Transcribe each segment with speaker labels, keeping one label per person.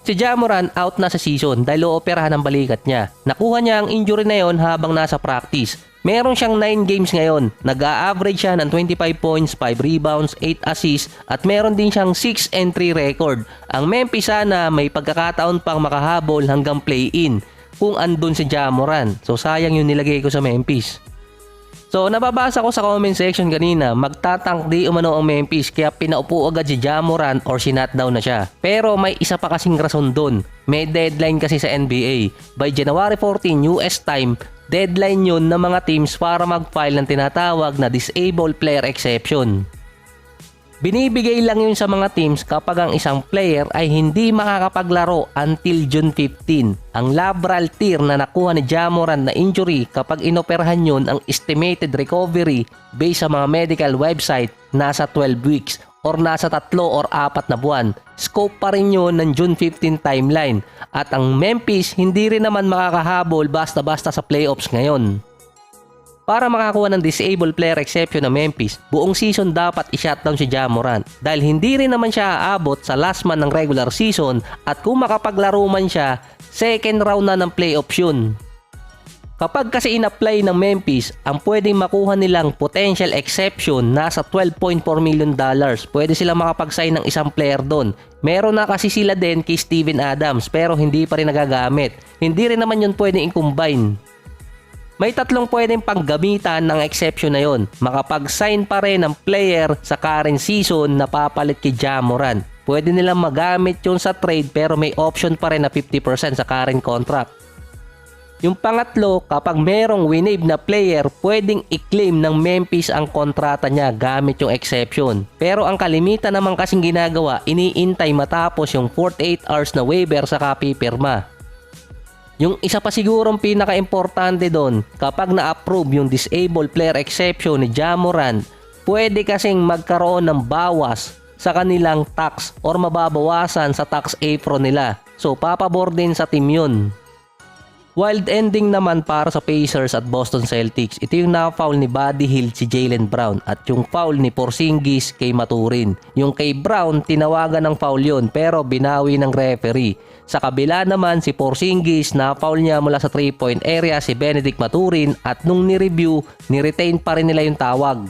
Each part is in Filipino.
Speaker 1: Si Ja Morant out na sa season dahil ooperahan ng balikat niya. Nakuha niya ang injury na yon habang nasa practice. Meron siyang 9 games ngayon. Nag-a-average siya ng 25 points, 5 rebounds, 8 assists at meron din siyang 6-3 record. Ang Memphis sana may pagkakataon pang makahabol hanggang play-in kung andun si Ja Morant. So sayang yung nilagay ko sa Memphis. So nababasa ko sa comment section kanina, magtatank di umano ang Memphis kaya pinaupo agad si Ja Morant or sinutdown na siya. Pero may isa pa kasing rason doon. May deadline kasi sa NBA. By January 14 US time, deadline yun ng mga teams para mag-file ng tinatawag na Disabled Player Exception. Binibigay lang yun sa mga teams kapag ang isang player ay hindi makakapaglaro until June 15. Ang labral tear na nakuha ni Ja Morant na injury kapag inoperahan yun, ang estimated recovery based sa mga medical website nasa 12 weeks or nasa 3 or 4 na buwan. Scope pa rin yun ng June 15 timeline. At ang Memphis hindi rin naman makakahabol basta-basta sa playoffs ngayon. Para makakuha ng Disabled Player Exception ng Memphis, buong season dapat i-shutdown si Ja Morant dahil hindi rin naman siya aabot sa last man ng regular season at kung makapaglaro man siya, second round na ng playoffs yun. Kapag kasi in-apply ng Memphis, ang pwedeng makuha nilang potential exception nasa $12.4 million. Pwede silang makapag-sign ng isang player doon. Meron na kasi sila din kay Steven Adams pero hindi pa rin nagagamit. Hindi rin naman yun pwedeng i-combine. May tatlong pwedeng panggamitan ng exception na yon. Makapag-sign pa rin ng player sa current season na papalit kay Ja Morant. Pwede nilang magamit yun sa trade pero may option pa rin na 50% sa current contract. Yung pangatlo, kapag merong winave na player, pwedeng i-claim ng Memphis ang kontrata niya gamit yung exception. Pero ang kalimitan naman kasing ginagawa, iniintay matapos yung 48 hours na waiver sa kapipirma. Yung isa pa sigurong pinaka-importante doon, kapag na-approve yung Disabled Player Exception ni Ja Morant, pwede kasing magkaroon ng bawas sa kanilang tax or mababawasan sa tax apron nila. So papabor din sa team yun. Wild ending naman para sa Pacers at Boston Celtics. Ito yung na-foul ni Buddy Hield si Jaylen Brown at yung foul ni Porzingis kay Mathurin. Yung kay Brown, tinawagan ng foul yun pero binawi ng referee. Sa kabila naman si Porzingis, na-foul niya mula sa 3-point area si Benedict Mathurin at nung ni-review, ni-retain pa rin nila yung tawag.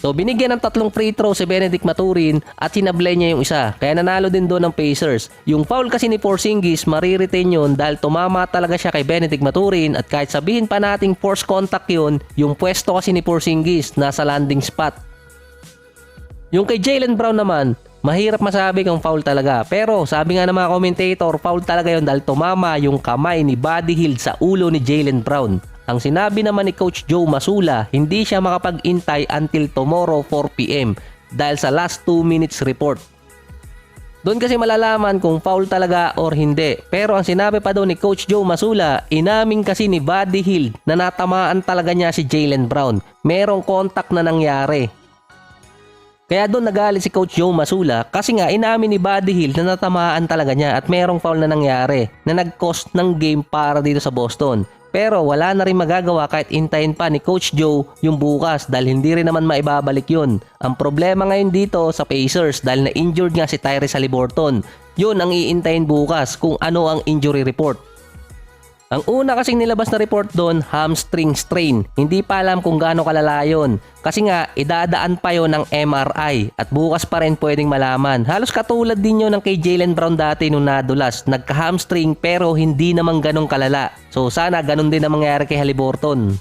Speaker 1: So binigyan ng 3 free throw si Benedict Mathurin at sinablay niya yung isa. Kaya nanalo din doon ng Pacers. Yung foul kasi ni Porzingis, mariretain yun dahil tumama talaga siya kay Benedict Mathurin at kahit sabihin pa nating force contact yun, yung pwesto kasi ni Porzingis nasa landing spot. Yung kay Jaylen Brown naman, mahirap masabi kung foul talaga. Pero sabi nga ng mga commentator, foul talaga yun dahil tumama yung kamay ni Buddy Hield sa ulo ni Jaylen Brown. Ang sinabi naman ni Coach Joe Mazzulla, hindi siya makapag-intay until tomorrow 4 PM dahil sa last 2 minutes report. Doon kasi malalaman kung foul talaga or hindi. Pero ang sinabi pa doon ni Coach Joe Mazzulla, inamin kasi ni Buddy Hield na natamaan talaga niya si Jaylen Brown. Merong contact na nangyari. Kaya doon nagalit si Coach Joe Mazzulla kasi nga inamin ni Buddy Hield na natamaan talaga niya at merong foul na nangyari na nag-cost ng game para dito sa Boston. Pero wala na rin magagawa kahit intayin pa ni Coach Joe yung bukas dahil hindi rin naman maibabalik yun. Ang problema ngayon dito sa Pacers dahil na-injured nga si Tyrese Haliburton. Yun ang iintayin bukas kung ano ang injury report. Ang una kasing nilabas na report doon, hamstring strain. Hindi pa alam kung gaano kalala yun. Kasi nga, idadaan pa yon ng MRI at bukas pa rin pwedeng malaman. Halos katulad din yun ng kay Jaylen Brown dati nung nadulas. Nagka-hamstring pero hindi naman ganong kalala. So sana ganon din ang mangyari kay Haliburton.